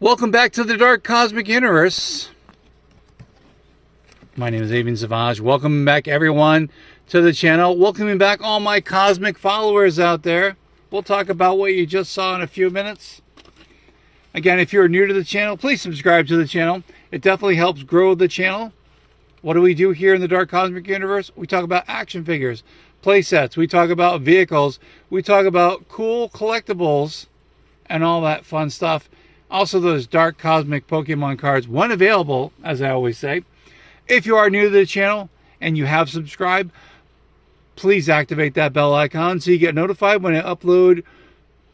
Welcome back to the Dark Cosmic Universe. My name is Avian Savage. Welcome back, everyone, to the channel. Welcoming back all my cosmic followers out there. We'll talk about what you just saw in a few minutes. Again, if you're new to the channel, please subscribe to the channel. It definitely helps grow the channel. What do we do here in the Dark Cosmic Universe? We talk about action figures, play sets. We talk about vehicles. We talk about cool collectibles and all that fun stuff. Also, those Dark Cosmic Pokemon cards, when available, as I always say. If you are new to the channel and you have subscribed, please activate that bell icon so you get notified when I upload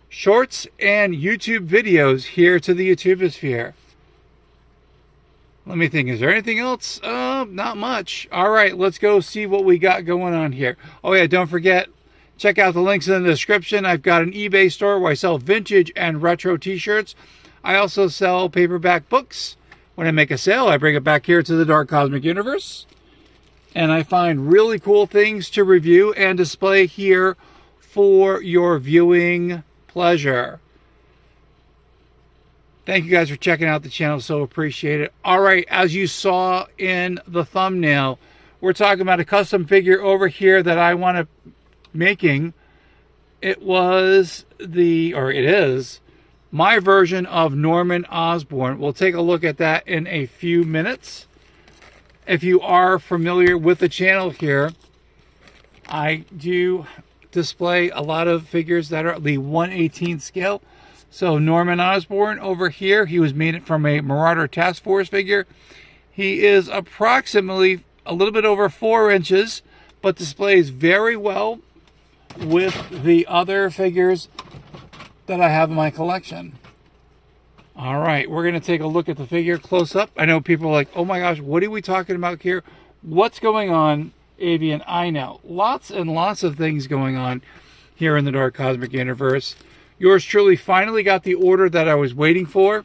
shorts and YouTube videos here to the YouTubosphere. Let me think, is there anything else? Not much. All right, let's go see what we got going on here. Oh yeah, don't forget, check out the links in the description. I've got an eBay store where I sell vintage and retro t-shirts. I also sell paperback books. When I make a sale, I bring it back here to the Dark Cosmic Universe. And I find really cool things to review and display here for your viewing pleasure. Thank you guys for checking out the channel. So appreciate it. All right, as you saw in the thumbnail, we're talking about a custom figure over here that I want to making. It is my version of Norman Osborn. We'll take a look at that in a few minutes. If you are familiar with the channel here, I do display a lot of figures that are the 1/18 scale. So Norman Osborn over here, he was made from a Marauder Task Force figure. He is approximately a little bit over 4 inches, but displays very well with the other figures that I have in my collection. All right, we're going to take a look at the figure close up. I know people are like, oh my gosh, what are we talking about here? What's going on, Avian? I know. Lots and lots of things going on here in the Dark Cosmic Universe. Yours truly finally got the order that I was waiting for.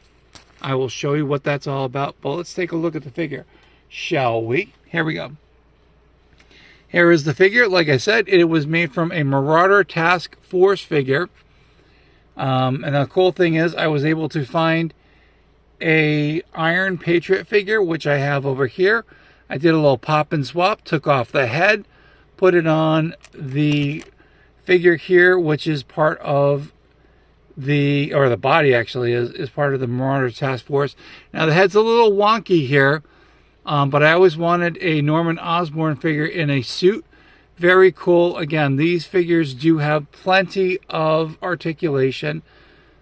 I will show you what that's all about, but let's take a look at the figure, shall we? Here we go. Here is the figure. Like I said, it was made from a Marauder Task Force figure. And the cool thing is I was able to find a Iron Patriot figure, which I have over here. I did a little pop and swap, took off the head, put it on the figure here, which is part of the body actually is part of the Marauder Task Force. Now the head's a little wonky here, but I always wanted a Norman Osborn figure in a suit. Very cool. Again, these figures do have plenty of articulation.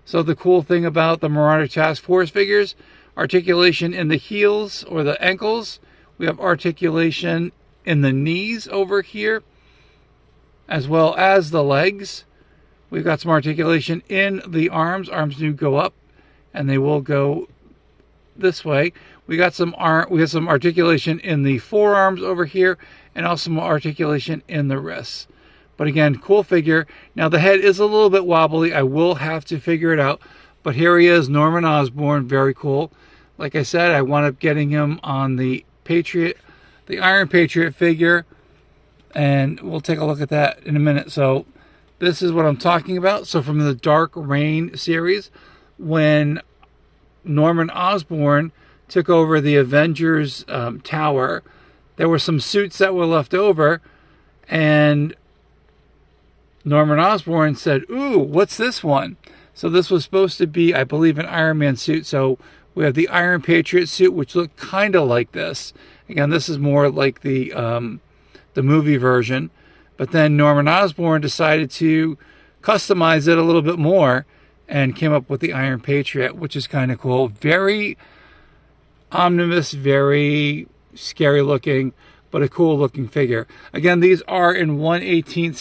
So the cool thing about the Marauder Task Force figures, articulation in the heels or the ankles. We have articulation in the knees over here, as well as the legs. We've got some articulation in the arms. Arms do go up, and they will go this way. We got some articulation in the forearms over here, and also some articulation in the wrists. But again, cool figure. Now the head is a little bit wobbly. I will have to figure it out. But here he is, Norman Osborn. Very cool. Like I said, I wound up getting him on the Patriot, the Iron Patriot figure, and we'll take a look at that in a minute. So this is what I'm talking about. So from the Dark Reign series, when Norman Osborn took over the Avengers Tower, there were some suits that were left over, and Norman Osborn said, ooh, what's this one? So this was supposed to be, I believe, an Iron Man suit. So we have the Iron Patriot suit, which looked kind of like this. Again, this is more like the movie version. But then Norman Osborn decided to customize it a little bit more and came up with the Iron Patriot, which is kind of cool. Very ominous, very scary looking, but a cool looking figure. Again, these are in 1/18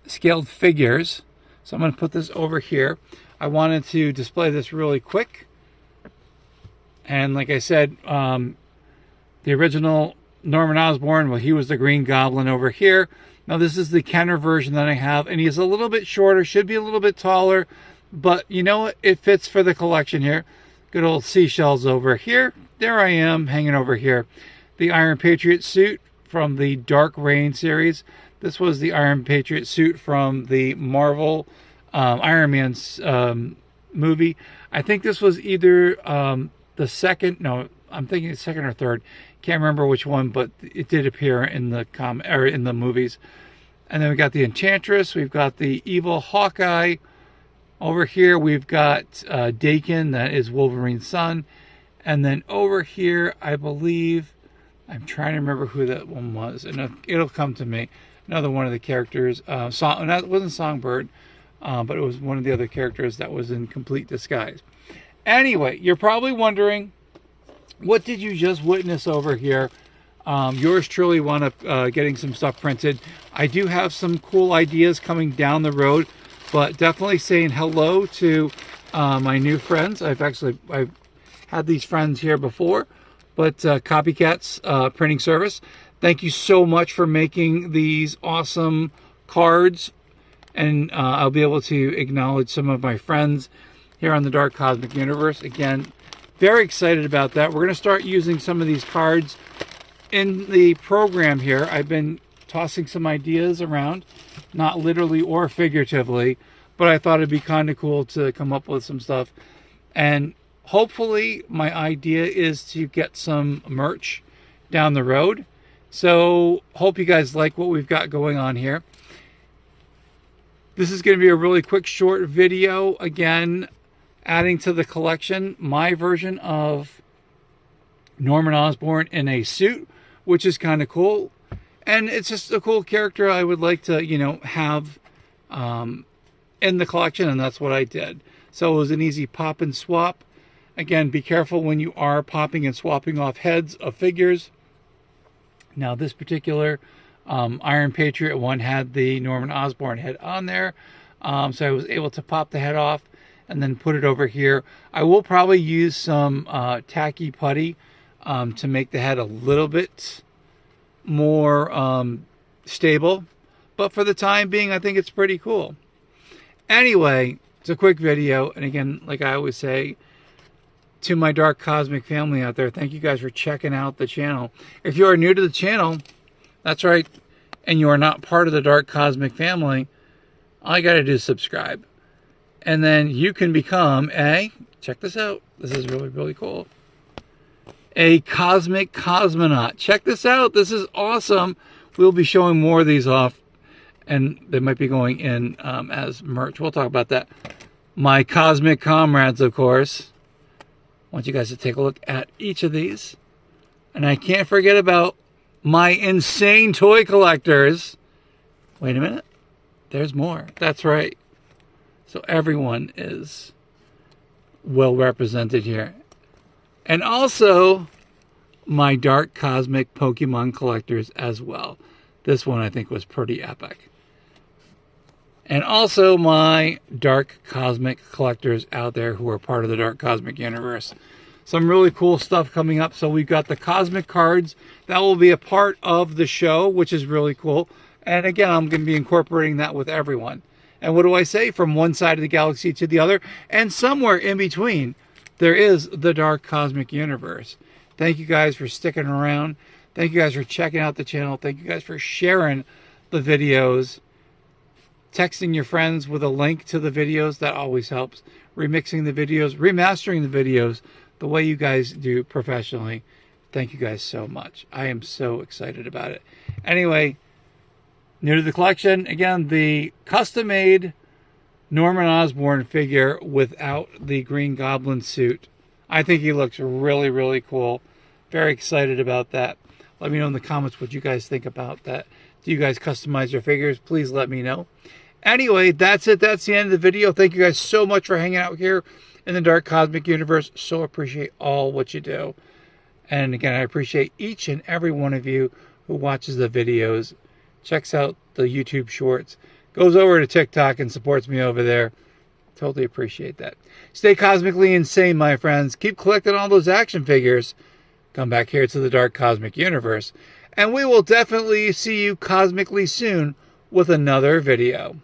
scaled figures. So I'm going to put this over here. I wanted to display this really quick. And like I said, the original Norman Osborn, well, he was the Green Goblin over here. Now this is the Kenner version that I have, and he's a little bit shorter, should be a little bit taller, but you know what? It fits for the collection here. Good old seashells over here. There I am, hanging over here. The Iron Patriot suit from the Dark Reign series. This was the Iron Patriot suit from the Marvel Iron Man's movie. I think this was either the second, no, I'm thinking the second or third. Can't remember which one, but it did appear in the in the movies. And then we got the Enchantress. We've got the evil Hawkeye. Over here we've got Dakin, that is Wolverine's son. And then over here, I believe, I'm trying to remember who that one was, and it'll come to me. Another one of the characters, that wasn't Songbird, but it was one of the other characters that was in complete disguise. Anyway, you're probably wondering, what did you just witness over here? Yours truly wound up getting some stuff printed. I do have some cool ideas coming down the road, but definitely saying hello to my new friends. I've had these friends here before, but Copycats Printing Service. Thank you so much for making these awesome cards, and I'll be able to acknowledge some of my friends here on the Dark Cosmic Universe. Again, very excited about that. We're going to start using some of these cards in the program here. I've been tossing some ideas around, not literally or figuratively, but I thought it'd be kind of cool to come up with some stuff. And hopefully my idea is to get some merch down the road. So hope you guys like what we've got going on here. This is going to be a really quick short video, again adding to the collection my version of Norman Osborn in a suit, which is kind of cool. And it's just a cool character I would like to, you know, have in the collection, and that's what I did. So it was an easy pop and swap. Again, be careful when you are popping and swapping off heads of figures. Now, this particular Iron Patriot one had the Norman Osborn head on there. So I was able to pop the head off and then put it over here. I will probably use some tacky putty to make the head a little bit more stable. But for the time being, I think it's pretty cool. Anyway, it's a quick video. And again, like I always say, to my Dark Cosmic family out there, thank you guys for checking out the channel. If you are new to the channel, that's right, and you are not part of the Dark Cosmic family, all you got to do is subscribe. And then you can become check this out. This is really, really cool. A Cosmic Cosmonaut. Check this out. This is awesome. We'll be showing more of these off, and they might be going in as merch. We'll talk about that. My Cosmic Comrades, of course. I want you guys to take a look at each of these. And I can't forget about my insane toy collectors. Wait a minute. There's more. That's right. So everyone is well represented here. And also my Dark Cosmic Pokemon collectors as well. This one I think was pretty epic. And also my Dark Cosmic collectors out there who are part of the Dark Cosmic Universe. Some really cool stuff coming up. So we've got the Cosmic cards. That will be a part of the show, which is really cool. And again, I'm going to be incorporating that with everyone. And what do I say? From one side of the galaxy to the other. And somewhere in between, there is the Dark Cosmic Universe. Thank you guys for sticking around. Thank you guys for checking out the channel. Thank you guys for sharing the videos. Texting your friends with a link to the videos, that always helps. Remixing the videos, remastering the videos, the way you guys do professionally. Thank you guys so much. I am so excited about it. Anyway, new to the collection, again, the custom-made Norman Osborn figure without the Green Goblin suit. I think he looks really, really cool. Very excited about that. Let me know in the comments what you guys think about that. Do you guys customize your figures? Please let me know. Anyway, that's it. That's the end of the video. Thank you guys so much for hanging out here in the Dark Cosmic Universe. So appreciate all what you do. And again, I appreciate each and every one of you who watches the videos, checks out the YouTube shorts, goes over to TikTok and supports me over there. Totally appreciate that. Stay cosmically insane, my friends. Keep collecting all those action figures. Come back here to the Dark Cosmic Universe. And we will definitely see you cosmically soon with another video.